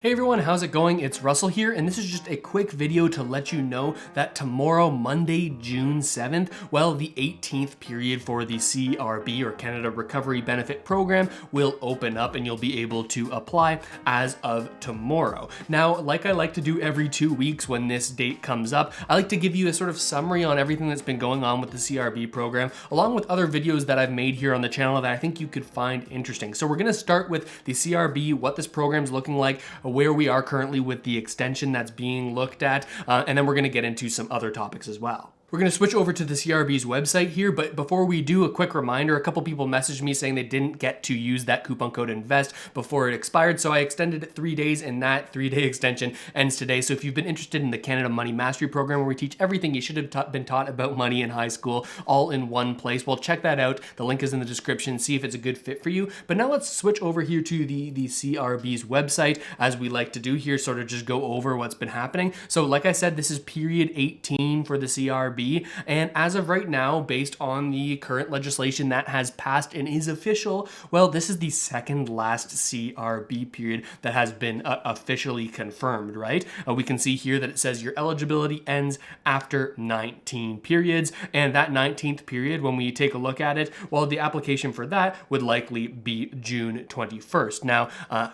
Hey everyone, how's it going? It's Russell here, and this is just a quick video to let you know that tomorrow, Monday, June 7th, well, the 18th period for the CRB or Canada Recovery Benefit Program will open up and you'll be able to apply as of tomorrow. Now, like I like to do every 2 weeks when this date comes up, I like to give you a sort of summary on everything that's been going on with the CRB program, along with other videos that I've made here on the channel that I think you could find interesting. So we're gonna start with the CRB, what this program's looking like, where we are currently with the extension that's being looked at, and then we're going to get into some other topics as well. We're going to switch over to the CRB's website here, but before we do, a quick reminder, a couple people messaged me saying they didn't get to use that coupon code INVEST before it expired, so I extended it 3 days, and that 3-day extension ends today. So if you've been interested in the Canada Money Mastery Program, where we teach everything you should have been taught about money in high school, all in one place, well, check that out. The link is in the description. See if it's a good fit for you. But now let's switch over here to the CRB's website, as we like to do here, sort of just go over what's been happening. So like I said, this is period 18 for the CRB. And as of right now, based on the current legislation that has passed and is official, well, this is the second last CRB period that has been officially confirmed, right? We can see here that it says your eligibility ends after 19 periods. And that 19th period, when we take a look at it, well, the application for that would likely be June 21st. Now,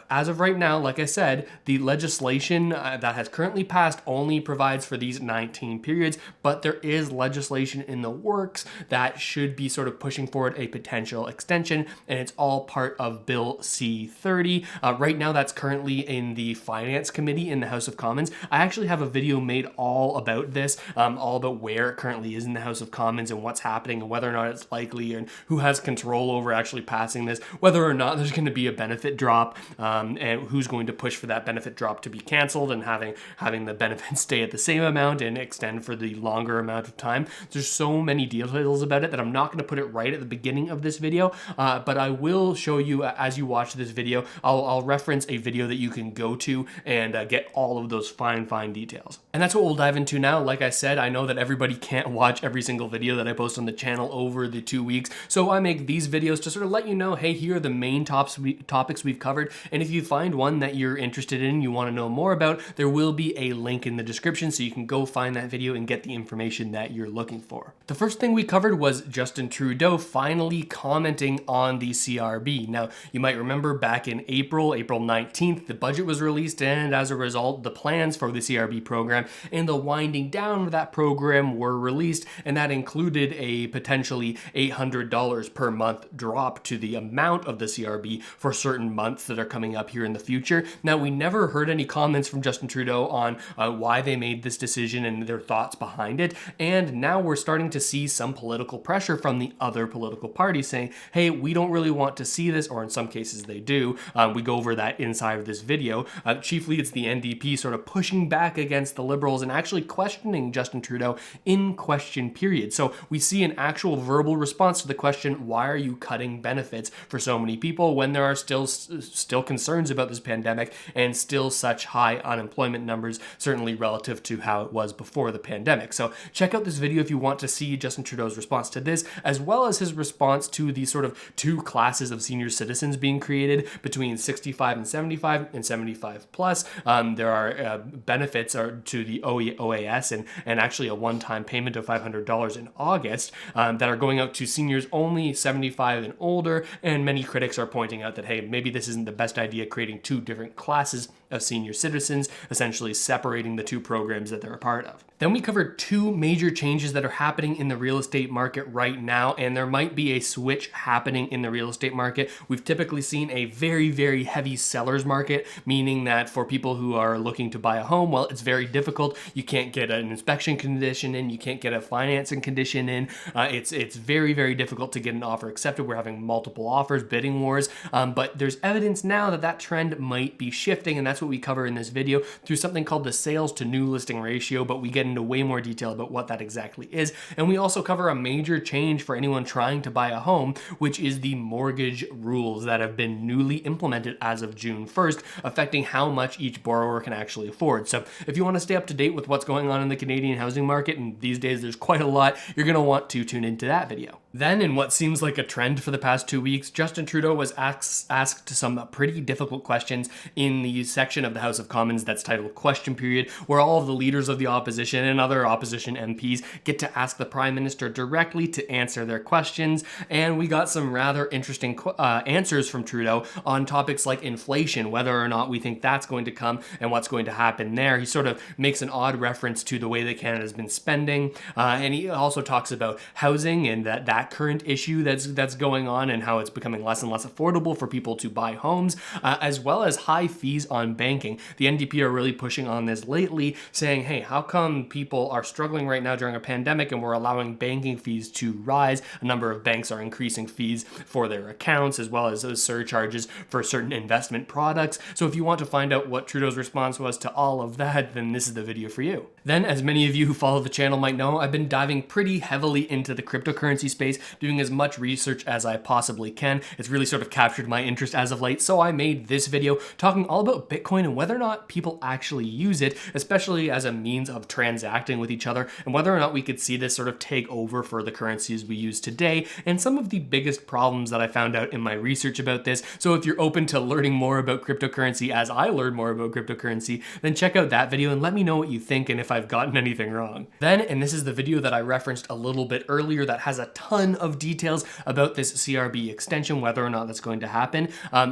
as of right now, like I said, the legislation that has currently passed only provides for these 19 periods, but there is legislation in the works that should be sort of pushing forward a potential extension, and it's all part of Bill C-30. Right now, that's currently in the Finance Committee in the House of Commons. I actually have a video made all about this, all about where it currently is in the House of Commons and what's happening and whether or not it's likely and who has control over actually passing this, whether or not there's going to be a benefit drop, and who's going to push for that benefit drop to be canceled and having the benefits stay at the same amount and extend for the longer amount of time. There's so many details about it that I'm not going to put it right at the beginning of this video, but I will show you as you watch this video. I'll reference a video that you can go to and get all of those fine details. And that's what we'll dive into now. Like I said, I know that everybody can't watch every single video that I post on the channel over the 2 weeks, so I make these videos to sort of let you know, hey, here are the main topics we've covered, and if you find one that you're interested in, you want to know more about, there will be a link in the description so you can go find that video and get the information that you're looking for. The first thing we covered was Justin Trudeau finally commenting on the CRB. Now, you might remember back in April 19th, the budget was released, and as a result, the plans for the CRB program and the winding down of that program were released, and that included a potentially $800 per month drop to the amount of the CRB for certain months that are coming up here in the future. Now, we never heard any comments from Justin Trudeau on why they made this decision and their thoughts behind it, and now we're starting to see some political pressure from the other political parties saying, hey, we don't really want to see this, or in some cases they do. We go over that inside of this video. Chiefly, it's the NDP sort of pushing back against the Liberals and actually questioning Justin Trudeau in question period. So we see an actual verbal response to the question, why are you cutting benefits for so many people when there are still concerns about this pandemic and still such high unemployment numbers, certainly relative to how it was before the pandemic. So check out this video if you want to see Justin Trudeau's response to this, as well as his response to the sort of two classes of senior citizens being created between 65 and 75 and 75 plus. There are benefits to the OAS and actually a one-time payment of $500 in August that are going out to seniors only 75 and older, and many critics are pointing out that, hey, maybe this isn't the best idea, creating two different classes of senior citizens, essentially separating the two programs that they're a part of. Then we covered two major changes that are happening in the real estate market right now, and there might be a switch happening in the real estate market. We've typically seen a very heavy seller's market, meaning that for people who are looking to buy a home, well, it's very difficult. You can't get an inspection condition in, you can't get a financing condition in. It's very difficult to get an offer accepted. We're having multiple offers, bidding wars, but there's evidence now that that trend might be shifting, and that's what we cover in this video through something called the sales to new listing ratio, but we get into way more detail about what that exactly is. And we also cover a major change for anyone trying to buy a home, which is the mortgage rules that have been newly implemented as of June 1st, affecting how much each borrower can actually afford. So if you want to stay up to date with what's going on in the Canadian housing market, and these days there's quite a lot, you're going to want to tune into that video. Then, in what seems like a trend for the past 2 weeks, Justin Trudeau was asked some pretty difficult questions in the section of the House of Commons that's titled Question Period, where all of the leaders of the opposition and other opposition MPs get to ask the Prime Minister directly to answer their questions. And we got some rather interesting answers from Trudeau on topics like inflation, whether or not we think that's going to come and what's going to happen there. He sort of makes an odd reference to the way that Canada's been spending, and he also talks about housing and that current issue that's going on and how it's becoming less and less affordable for people to buy homes, as well as high fees on banking. The NDP are really pushing on this lately, saying, hey, how come people are struggling right now during a pandemic and we're allowing banking fees to rise? A number of banks are increasing fees for their accounts, as well as those surcharges for certain investment products. So if you want to find out what Trudeau's response was to all of that, then this is the video for you. Then, as many of you who follow the channel might know, I've been diving pretty heavily into the cryptocurrency space, doing as much research as I possibly can. It's really sort of captured my interest as of late, so I made this video talking all about Bitcoin and whether or not people actually use it, especially as a means of transacting with each other, and whether or not we could see this sort of take over for the currencies we use today, and some of the biggest problems that I found out in my research about this. So if you're open to learning more about cryptocurrency as I learned more about cryptocurrency, then check out that video and let me know what you think and if I've gotten anything wrong. Then, and this is the video that I referenced a little bit earlier that has a ton of details about this CRB extension, whether or not that's going to happen.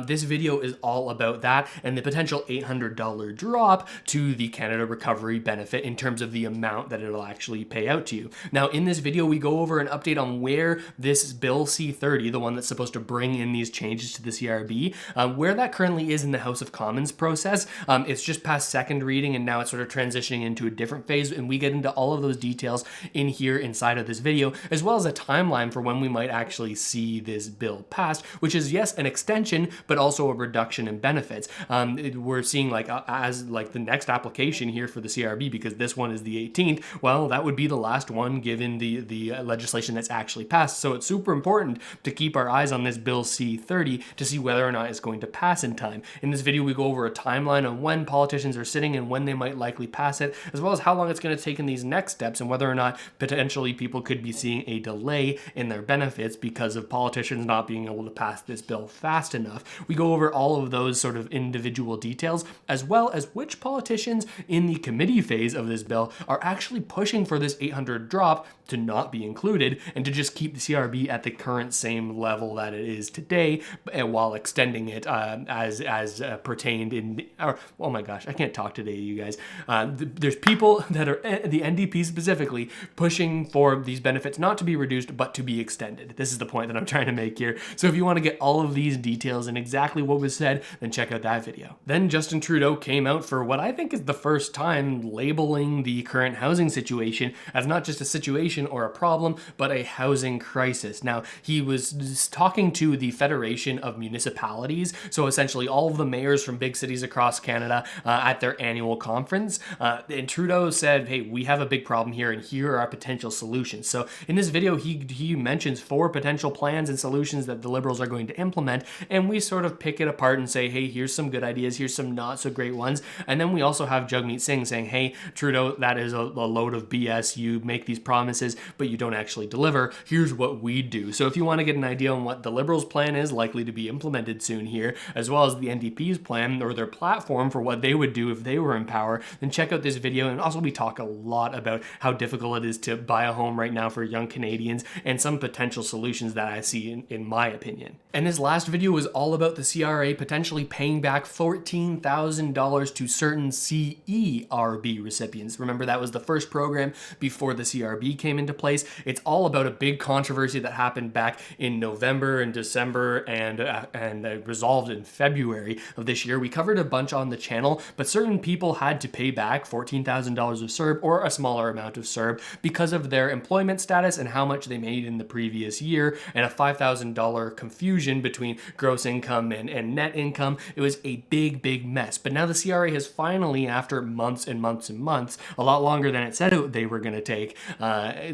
This video is all about that and the potential $800 drop to the Canada Recovery Benefit in terms of the amount that it'll actually pay out to you. Now, in this video, we go over an update on where this Bill C-30, the one that's supposed to bring in these changes to the CRB, where that currently is in the House of Commons process. It's just past second reading and now it's sort of transitioning into a different phase, and we get into all of those details in here inside of this video, as well as a timeline for when we might actually see this bill passed, which is, yes, an extension, but also a reduction in benefits. We're seeing as the next application here for the CRB, because this one is the 18th, well, that would be the last one given the legislation that's actually passed. So it's super important to keep our eyes on this Bill C-30 to see whether or not it's going to pass in time. In this video, we go over a timeline on when politicians are sitting and when they might likely pass it, as well as how long it's going to take in these next steps and whether or not potentially people could be seeing a delay in their benefits because of politicians not being able to pass this bill fast enough. We go over all of those sort of individual details, as well as which politicians in the committee phase of this bill are actually pushing for this 800 drop to not be included and to just keep the CRB at the current same level that it is today, while extending it as pertained in, oh my gosh, I can't talk today, you guys. There's people that are, the NDP specifically, pushing for these benefits not to be reduced, but to be extended. This is the point that I'm trying to make here. So if you want to get all of these details and exactly what was said, then check out that video. Then Justin Trudeau came out for what I think is the first time labeling the current housing situation as not just a situation or a problem, but a housing crisis. Now, he was talking to the Federation of Municipalities, so essentially all of the mayors from big cities across Canada at their annual conference. And Trudeau said, hey, we have a big problem here and here are our potential solutions. So in this video, he mentions 4 potential plans and solutions that the Liberals are going to implement, and we sort of pick it apart and say, hey, here's some good ideas, here's some not so great ones. And then we also have Jagmeet Singh saying, hey, Trudeau, that is a load of BS. You make these promises, but you don't actually deliver. Here's what we do. So if you want to get an idea on what the Liberals' plan is likely to be implemented soon here, as well as the NDP's plan or their platform for what they would do if they were in power, then check out this video. And also we talk a lot about how difficult it is to buy a home right now for young Canadians and some potential solutions that I see in my opinion. And this last video was all about the CRA potentially paying back $14,000 to certain CERB recipients. Remember, that was the first program before the CRB came into place. It's all about a big controversy that happened back in November and December and resolved in February of this year. We covered a bunch on the channel, but certain people had to pay back $14,000 of CERB or a smaller amount of CERB because of their employment status and how much they made in the previous year, and a $5,000 confusion between gross income and net income. It was a big mess. But now the CRA has finally, after months and months and months, a lot longer than it said they were going to take,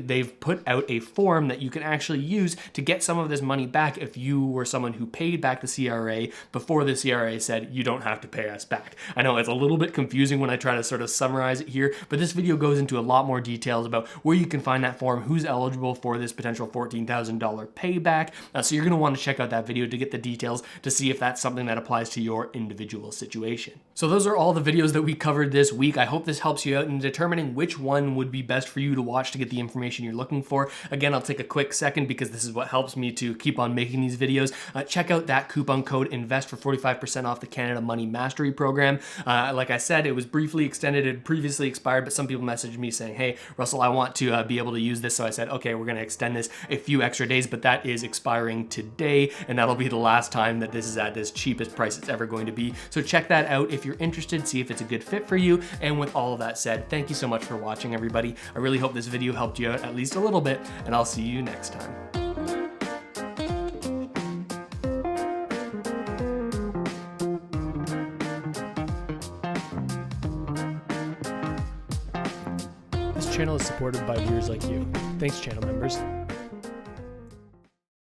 they've put out a form that you can actually use to get some of this money back if you were someone who paid back the CRA before the CRA said you don't have to pay us back. I know it's a little bit confusing when I try to sort of summarize it here, but this video goes into a lot more details about where you can find that form, who's eligible for this potential $14,000 payback. So you're going to want to check out that video to get the details to see if that's something that applies to your individual situation. situation. So those are all the videos that we covered this week. I hope this helps you out in determining which one would be best for you to watch to get the information you're looking for. Again, I'll take a quick second because this is what helps me to keep on making these videos. Check out that coupon code INVEST for 45% off the Canada Money Mastery Program. Like I said, it was briefly extended. It had previously expired, but some people messaged me saying, hey, Russell, I want to be able to use this. So I said, okay, we're going to extend this a few extra days, but that is expiring today, and that'll be the last time that this is at as cheap as price it's ever going to be. So check that out if you're interested, see if it's a good fit for you. And with all of that said, thank you so much for watching, everybody. I really hope this video helped you out at least a little bit, and I'll see you next time. This channel is supported by viewers like you. Thanks, channel members.